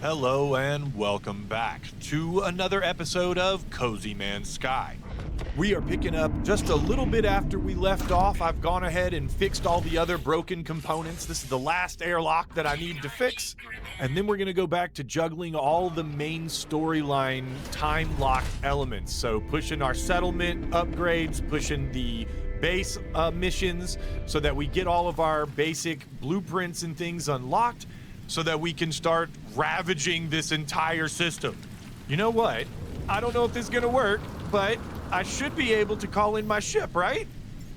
Hello and welcome back to another episode of Cozy Man Sky. We are picking up just a little bit after we left off. I've gone ahead and fixed all the other broken components. This is the last airlock that I need to fix. And then we're going to go back to juggling all the main storyline time-locked elements. So pushing our settlement upgrades, pushing the base missions so that we get all of our basic blueprints and things unlocked, so that we can start ravaging this entire system. You know what? I don't know if this is gonna work, but I should be able to call in my ship, right?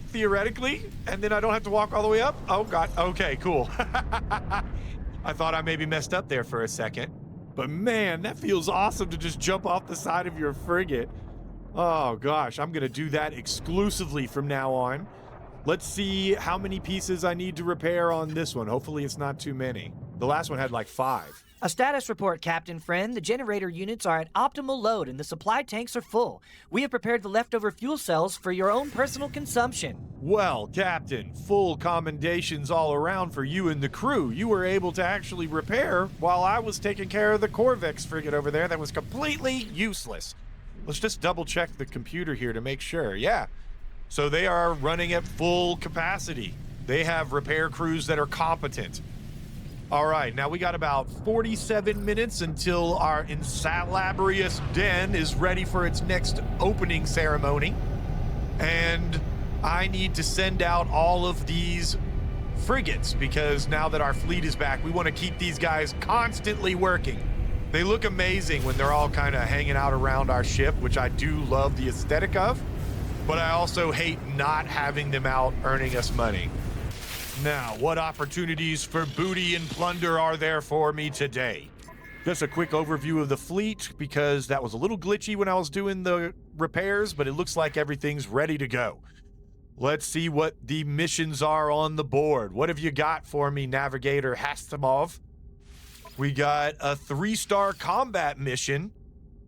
Theoretically, and then I don't have to walk all the way up? Oh God, okay, cool. I thought I maybe messed up there for a second, but man, that feels awesome to just jump off the side of your frigate. Oh gosh, I'm gonna do that exclusively from now on. Let's see how many pieces I need to repair on this one. Hopefully it's not too many. The last one had like 5. A status report, Captain Friend. The generator units are at optimal load and the supply tanks are full. We have prepared the leftover fuel cells for your own personal consumption. Well, Captain, full commendations all around for you and the crew. You were able to actually repair while I was taking care of the Corvex frigate over there that was completely useless. Let's just double check the computer here to make sure. Yeah. So they are running at full capacity. They have repair crews that are competent. All right, now we got about 47 minutes until our Ensalabrious Den is ready for its next opening ceremony. And I need to send out all of these frigates because now that our fleet is back, we want to keep these guys constantly working. They look amazing when they're all kind of hanging out around our ship, which I do love the aesthetic of, but I also hate not having them out earning us money. Now, what opportunities for booty and plunder are there for me today? Just a quick overview of the fleet, because that was a little glitchy when I was doing the repairs, but it looks like everything's ready to go. Let's see what the missions are on the board. What have you got for me, Navigator Hastamov? We got a 3-star combat mission.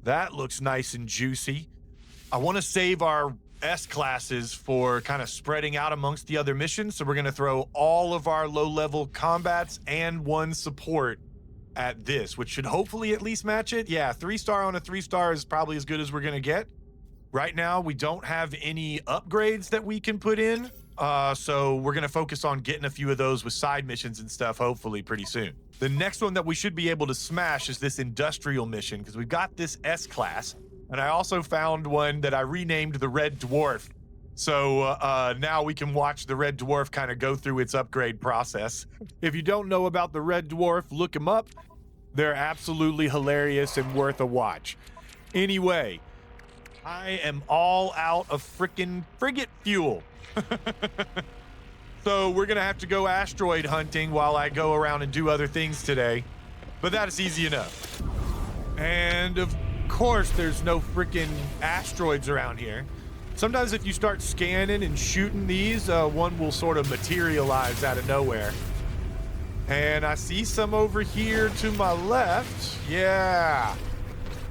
That looks nice and juicy. I want to save our S-classes for kind of spreading out amongst the other missions, so we're going to throw all of our low-level combats and 1 support at this, which should hopefully at least match it. Yeah, 3-star on a 3-star is probably as good as we're going to get. Right now, we don't have any upgrades that we can put in, so we're going to focus on getting a few of those with side missions and stuff, hopefully pretty soon. The next one that we should be able to smash is this industrial mission, because we've got this S-class. And I also found one that I renamed the Red Dwarf. So now we can watch the Red Dwarf kind of go through its upgrade process. If you don't know about the Red Dwarf, look them up. They're absolutely hilarious and worth a watch. Anyway, I am all out of frickin' frigate fuel. So we're going to have to go asteroid hunting while I go around and do other things today. But that is easy enough. And of course there's no freaking asteroids around here. Sometimes if you start scanning and shooting these, one will sort of materialize out of nowhere. And I see some over here to my left. Yeah.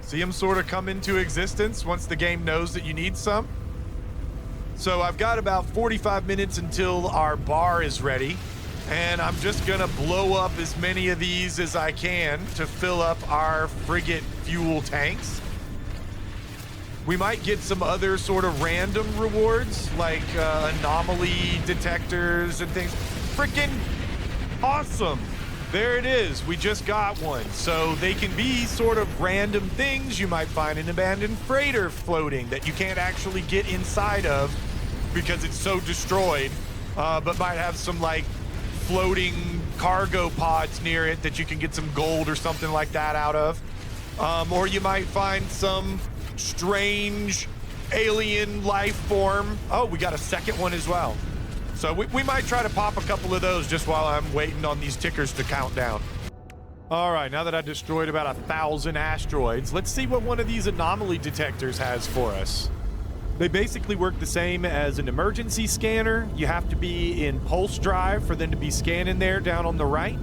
See them sort of come into existence once the game knows that you need some. So I've got about 45 minutes until our bar is ready. And I'm just gonna blow up as many of these as I can to fill up our frigate fuel tanks. We might get some other sort of random rewards, like anomaly detectors and things. Freaking awesome! There it is, we just got one. So they can be sort of random things. You might find an abandoned freighter floating that you can't actually get inside of because it's so destroyed, but might have some like floating cargo pods near it that you can get some gold or something like that out of. Or you might find some strange alien life form. Oh, we got a second one as well. So we might try to pop a couple of those just while I'm waiting on these tickers to count down. All right, now that I destroyed about 1,000 asteroids, let's see what one of these anomaly detectors has for us. They basically work the same as an emergency scanner. You have to be in pulse drive for them to be scanning there down on the right.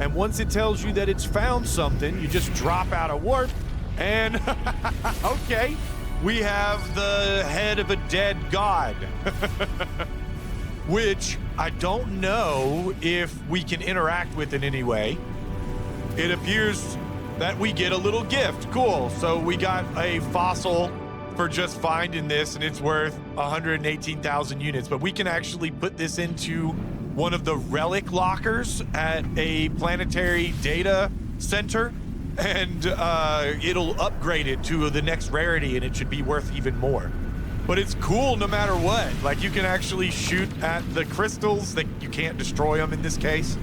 And once it tells you that it's found something, you just drop out of warp and okay, we have the head of a dead god. Which I don't know if we can interact with in any way. It appears that we get a little gift. Cool. So we got a fossil for just finding this, and it's worth 118,000 units. But we can actually put this into one of the relic lockers at a planetary data center, and it'll upgrade it to the next rarity, and it should be worth even more. But it's cool no matter what. Like, you can actually shoot at the crystals. That you can't destroy them in this case.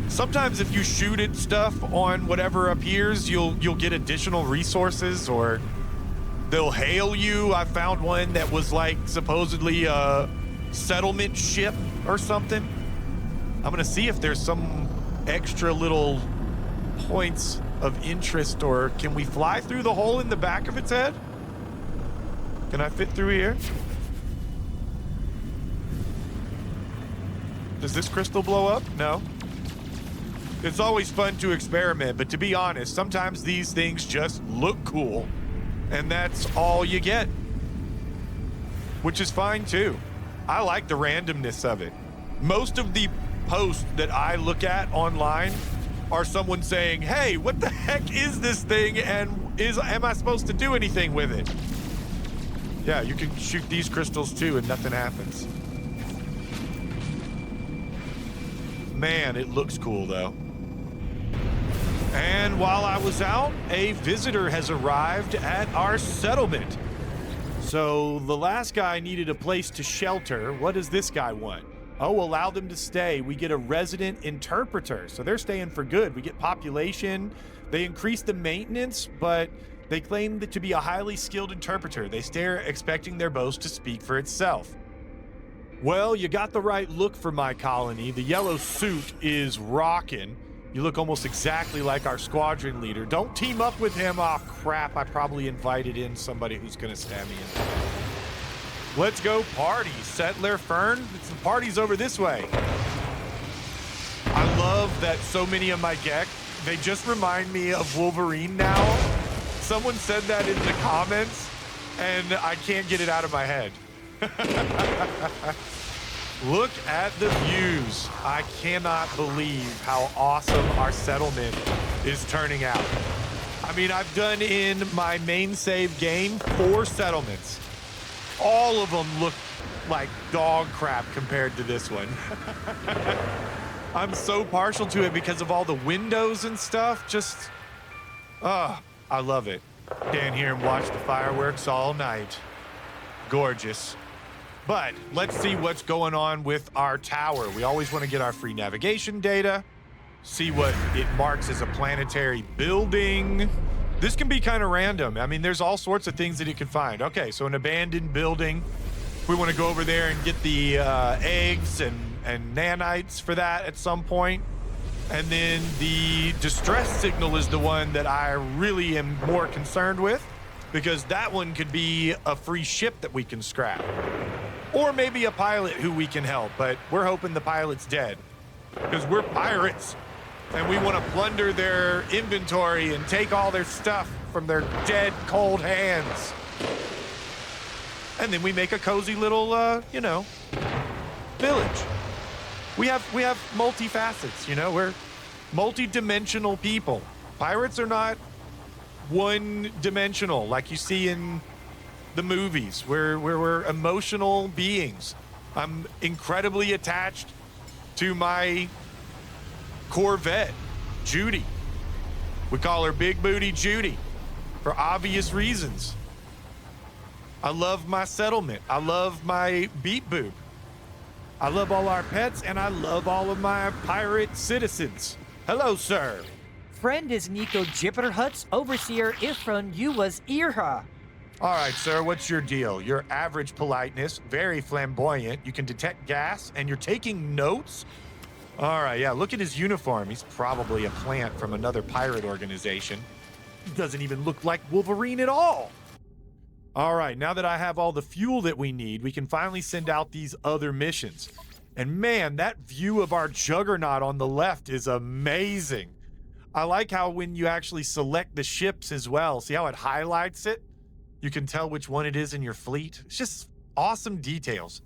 Sometimes if you shoot at stuff on whatever appears, you'll get additional resources, or they'll hail you. I found one that was like supposedly a settlement ship or something. I'm gonna see if there's some extra little points of interest, or can we fly through the hole in the back of its head? Can I fit through here? Does this crystal blow up? No. It's always fun to experiment, but to be honest, sometimes these things just look cool, and that's all you get, which is fine too. I like the randomness of it. Most of the posts that I look at online are someone saying, hey, what the heck is this thing, and am I supposed to do anything with it? Yeah, you can shoot these crystals too and nothing happens. Man, it looks cool though. And while I was out, a visitor has arrived at our settlement. So the last guy needed a place to shelter. What does this guy want? Oh, allow them to stay. We get a resident interpreter. So they're staying for good. We get population. They increase the maintenance, but they claim that to be a highly skilled interpreter. They stare, expecting their boast to speak for itself. Well, you got the right look for my colony. The yellow suit is rocking. You look almost exactly like our squadron leader. Don't team up with him. Oh, crap. I probably invited in somebody who's going to stab me in. Let's go party. Settler Fern, the party's over this way. I love that so many of my Gek, they just remind me of Wolverine now. Someone said that in the comments, and I can't get it out of my head. Look at the views. I cannot believe how awesome our settlement is turning out. I mean, I've done in my main save game 4 settlements. All of them look like dog crap compared to this one. I'm so partial to it because of all the windows and stuff. Just, I love it. Stand here and watch the fireworks all night. Gorgeous. But let's see what's going on with our tower. We always want to get our free navigation data, see what it marks as a planetary building. This can be kind of random. I mean, there's all sorts of things that it can find. Okay, so an abandoned building. We want to go over there and get the eggs and nanites for that at some point. And then the distress signal is the one that I really am more concerned with, because that one could be a free ship that we can scrap. Or maybe a pilot who we can help, but we're hoping the pilot's dead, because we're pirates and we want to plunder their inventory and take all their stuff from their dead, cold hands. And then we make a cozy little, village. We have multifacets, we're multi-dimensional people. Pirates are not one-dimensional like you see in the movies. We're emotional beings. I'm incredibly attached to my Corvette, Judy. We call her Big Booty Judy for obvious reasons. I love my settlement. I love my beat boob. I love all our pets, and I love all of my pirate citizens. Hello, sir. Friend is Nico Jipperhut's overseer Ifrun you was Irha. All right, sir, what's your deal? Your average politeness, very flamboyant. You can detect gas, and you're taking notes? All right, yeah, look at his uniform. He's probably a plant from another pirate organization. He doesn't even look like Wolverine at all. All right, now that I have all the fuel that we need, we can finally send out these other missions. And man, that view of our Juggernaut on the left is amazing. I like how when you actually select the ships as well, see how it highlights it? You can tell which one it is in your fleet. It's just awesome details.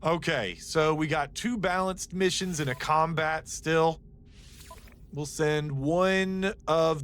Okay, so we got 2 balanced missions and a combat still. We'll send one of